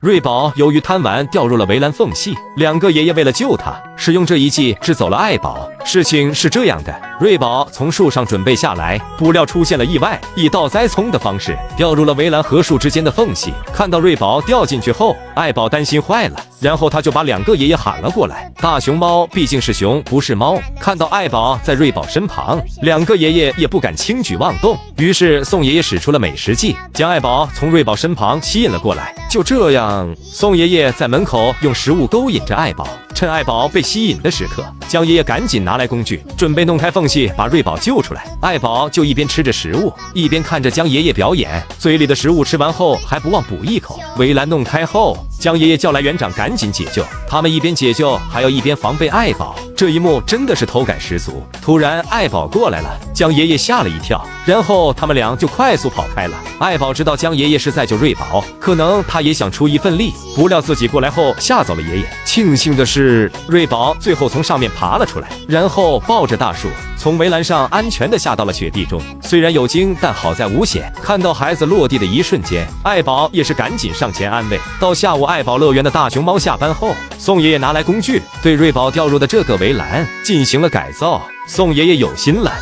瑞宝由于贪玩掉入了围栏缝隙，两个爷爷为了救他，使用这一计治走了爱宝。事情是这样的，瑞宝从树上准备下来，不料出现了意外，以倒栽葱的方式掉入了围栏和树之间的缝隙。看到瑞宝掉进去后，爱宝担心坏了，然后他就把两个爷爷喊了过来。大熊猫毕竟是熊，不是猫，看到爱宝在瑞宝身旁，两个爷爷也不敢轻举妄动。于是宋爷爷使出了美食计，将爱宝从瑞宝身旁吸引了过来。就这样，宋爷爷在门口用食物勾引着爱宝。趁爱宝被吸引的时刻，江爷爷赶紧拿来工具，准备弄开缝隙把瑞宝救出来。爱宝就一边吃着食物，一边看着江爷爷表演，嘴里的食物吃完后还不忘补一口。围栏弄开后，江爷爷叫来园长赶紧解救，他们一边解救还要一边防备爱宝。这一幕真的是偷感十足。突然爱宝过来了，江爷爷吓了一跳，然后他们俩就快速跑开了。爱宝知道江爷爷是在救瑞宝，可能他也想出一份力，不料自己过来后吓走了爷爷。庆幸的是，瑞宝最后从上面爬了出来，然后抱着大树从围栏上安全地下到了雪地中。虽然有惊，但好在无险。看到孩子落地的一瞬间，爱宝也是赶紧上前安慰。到下午爱宝乐园的大熊猫下班后，宋爷爷拿来工具，对瑞宝掉入的这个围栏进行了改造。宋爷爷有心了，